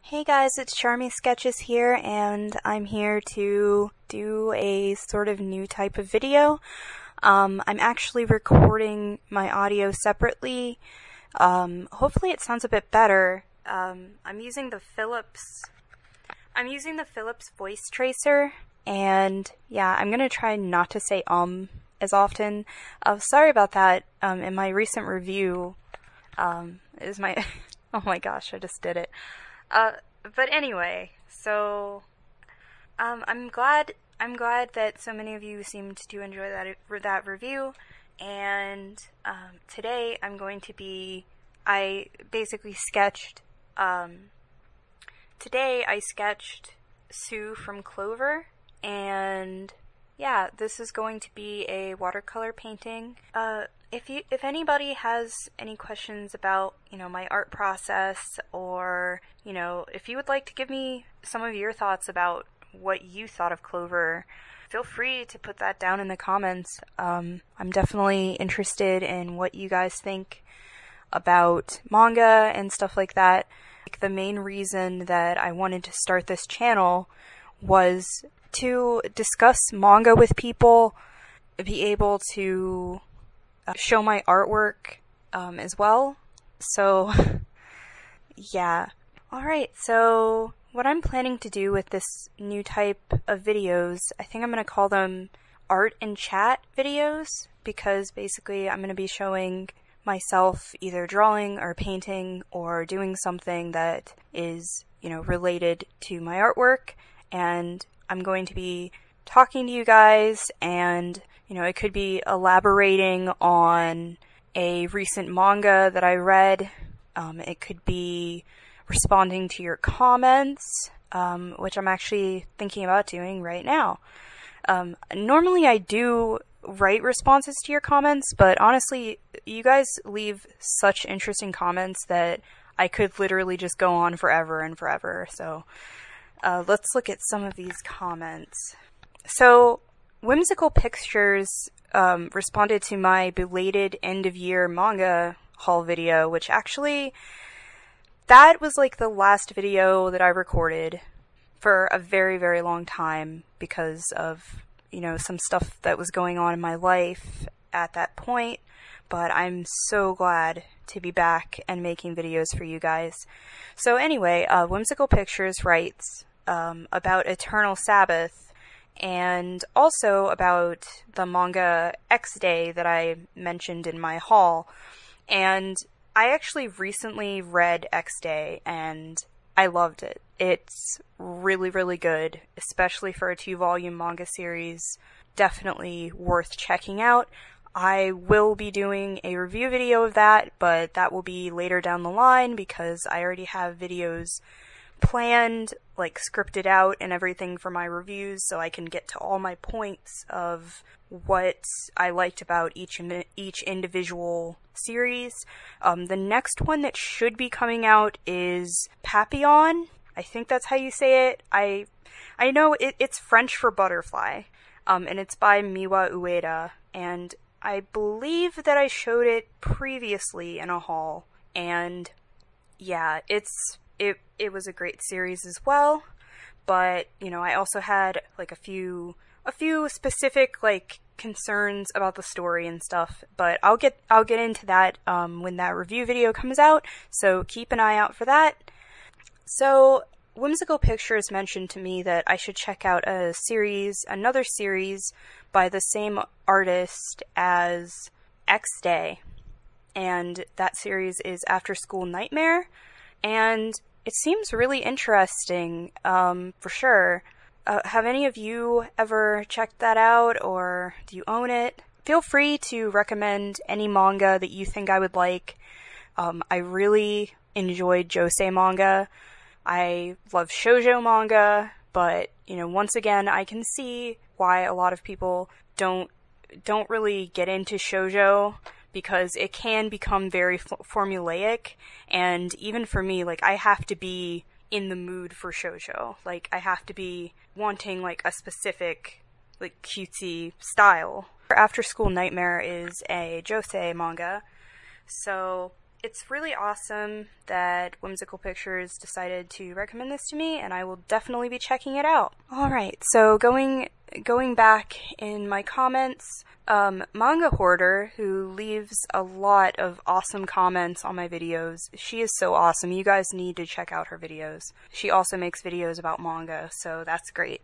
Hey guys, it's CharmySketches here, and I'm here to do a sort of new type of video. I'm actually recording my audio separately. Hopefully it sounds a bit better. I'm using the Philips voice tracer, and yeah, I'm gonna try not to say as often. Sorry about that. In my recent review, is my oh my gosh, I just did it. But anyway, so I'm glad that so many of you seemed to enjoy that review, and today I basically sketched. Today I sketched Sue from Clover, and yeah, this is going to be a watercolor painting. If anybody has any questions about, my art process, or, if you would like to give me some of your thoughts about what you thought of Clover, feel free to put that down in the comments. I'm definitely interested in what you guys think about manga and stuff like that. The main reason that I wanted to start this channel was to discuss manga with people, be able to show my artwork as well. So yeah. Alright, so what I'm planning to do with this new type of videos, I think I'm going to call them art and chat videos, because basically I'm going to be showing myself either drawing or painting or doing something that is, related to my artwork, and I'm going to be talking to you guys, and it could be elaborating on a recent manga that I read. It could be responding to your comments, which I'm actually thinking about doing right now. Normally I do write responses to your comments, but honestly, you guys leave such interesting comments that I could literally just go on forever and forever. So let's look at some of these comments. So Whimsical Pictures responded to my belated end-of-year manga haul video, which actually, that was like the last video that I recorded for a very, very long time because of, some stuff that was going on in my life at that point. But I'm so glad to be back and making videos for you guys. So anyway, Whimsical Pictures writes about Eternal Sabbath, and also about the manga X Day that I mentioned in my haul. And I actually recently read X Day, and I loved it. It's really, really good, especially for a 2-volume manga series. Definitely worth checking out. I will be doing a review video of that, but that will be later down the line because I already have videos planned, like scripted out and everything for my reviews, so I can get to all my points of what I liked about each individual series. The next one that should be coming out is Papillon. I think that's how you say it. I know it's French for butterfly, and it's by Miwa Ueda, and I believe that I showed it previously in a haul, and yeah, it was a great series as well. But I also had like a few specific like concerns about the story and stuff, but I'll get into that when that review video comes out, so keep an eye out for that. So Whimsical Pictures mentioned to me that I should check out another series by the same artist as X Day, and that series is After School Nightmare, and it seems really interesting, for sure. Have any of you ever checked that out, or do you own it? Feel free to recommend any manga that you think I would like. I really enjoyed josei manga. I love shoujo manga, but, once again, I can see why a lot of people don't really get into shoujo, because it can become very formulaic, and even for me, like, I have to be in the mood for shoujo. Like, I have to be wanting, like, a specific, like, cutesy style. After School Nightmare is a josei manga, so it's really awesome that Whimsical Pictures decided to recommend this to me, and I will definitely be checking it out. Alright, so going back in my comments, Manga Hoarder, who leaves a lot of awesome comments on my videos. She is so awesome. You guys need to check out her videos. She also makes videos about manga, so that's great.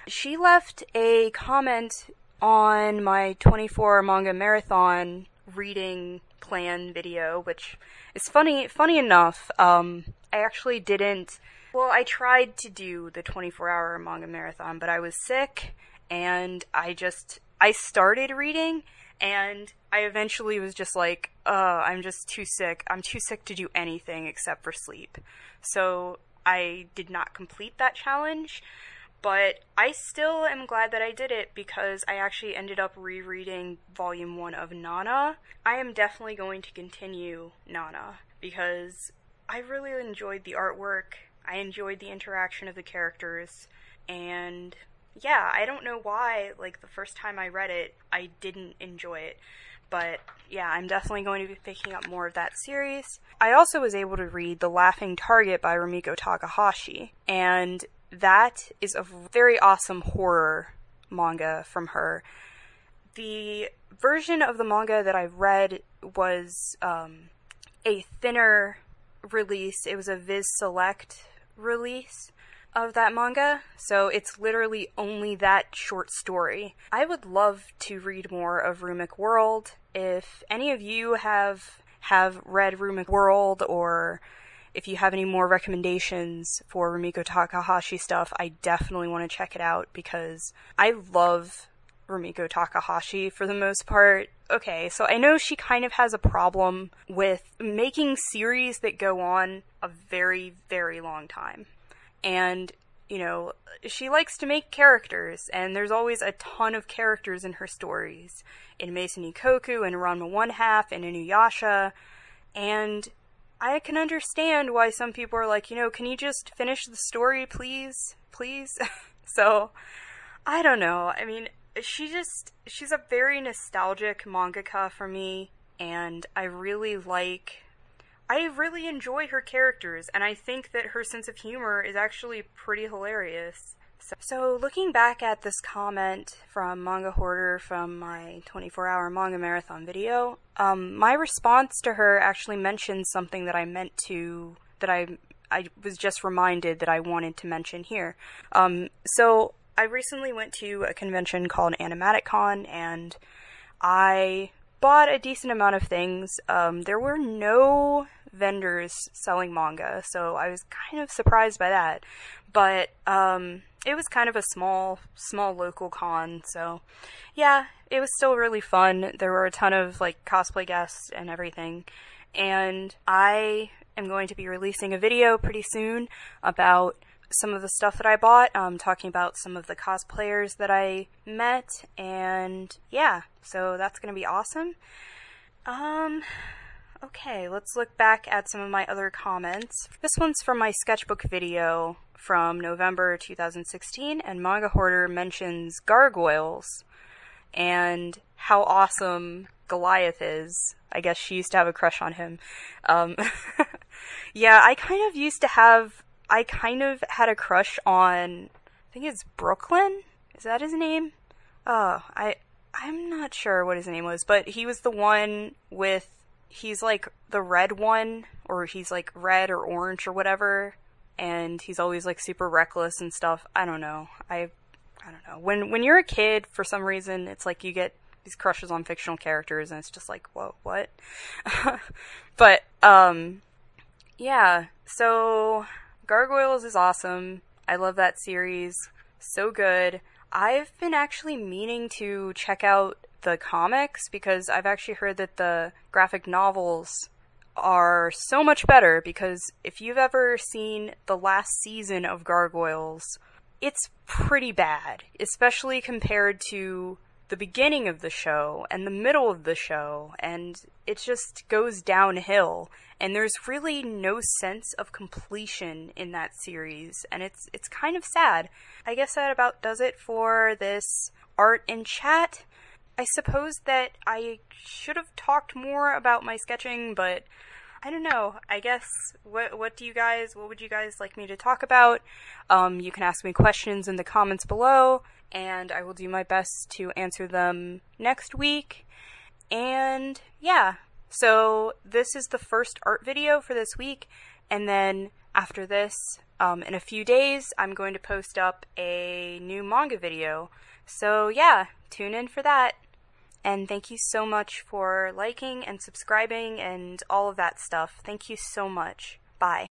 She left a comment on my 24 manga marathon reading plan video, which is funny enough. I actually didn't, well, I tried to do the 24-hour manga marathon, but I was sick, and I started reading, and I eventually was just like, I'm just too sick. I'm too sick to do anything except for sleep. So I did not complete that challenge, but I still am glad that I did it because I actually ended up rereading Volume 1 of Nana. I am definitely going to continue Nana because I really enjoyed the artwork. I enjoyed the interaction of the characters, and yeah, I don't know why, like, the first time I read it, I didn't enjoy it. But yeah, I'm definitely going to be picking up more of that series. I also was able to read The Laughing Target by Rumiko Takahashi, and that is a very awesome horror manga from her. The version of the manga that I read was a thinner release. It was a Viz Select release of that manga, so it's literally only that short story. I would love to read more of Rumic World. If any of you have read Rumic World, or if you have any more recommendations for Rumiko Takahashi stuff, I definitely want to check it out because I love Rumiko Takahashi for the most part. Okay, so I know she kind of has a problem with making series that go on a very, very long time. And, you know, she likes to make characters, and there's always a ton of characters in her stories. In Mason Ikoku, and Ranma 1/2, and Inuyasha, and I can understand why some people are like, you know, can you just finish the story, please? Please? So, I don't know. I mean, she's a very nostalgic mangaka for me, and I really enjoy her characters, and I think that her sense of humor is actually pretty hilarious. So looking back at this comment from Manga Hoarder from my 24-hour manga marathon video, my response to her actually mentioned something that I was just reminded that I wanted to mention here. So I recently went to a convention called Animatic-Con, and I bought a decent amount of things. There were no vendors selling manga, so I was kind of surprised by that. But it was kind of a small local con, so yeah, it was still really fun. There were a ton of like cosplay guests and everything, and I am going to be releasing a video pretty soon about some of the stuff that I bought, talking about some of the cosplayers that I met, and yeah, so that's gonna be awesome. Okay, let's look back at some of my other comments. This one's from my sketchbook video from November 2016, and Manga Hoarder mentions gargoyles and how awesome Goliath is. I guess she used to have a crush on him. Yeah, I kind of had a crush on, I think it's Brooklyn? Is that his name? I'm not sure what his name was, but he was the one with, he's like the red one, or he's like red or orange or whatever, and he's always like super reckless and stuff. I don't know. I don't know. When you're a kid, for some reason, it's like you get these crushes on fictional characters, and it's just like, whoa, what? But, yeah, so Gargoyles is awesome. I love that series. So good. I've been actually meaning to check out the comics because I've actually heard that the graphic novels are so much better, because if you've ever seen the last season of Gargoyles, it's pretty bad, especially compared to the beginning of the show and the middle of the show, and it just goes downhill, and there's really no sense of completion in that series, and it's kind of sad. I guess that about does it for this art and chat. I suppose that I should have talked more about my sketching, but I don't know. I guess what would you guys like me to talk about? You can ask me questions in the comments below, and I will do my best to answer them next week. And yeah, so this is the first art video for this week, and then after this, in a few days, I'm going to post up a new manga video. So yeah, tune in for that. And thank you so much for liking and subscribing and all of that stuff. Thank you so much. Bye.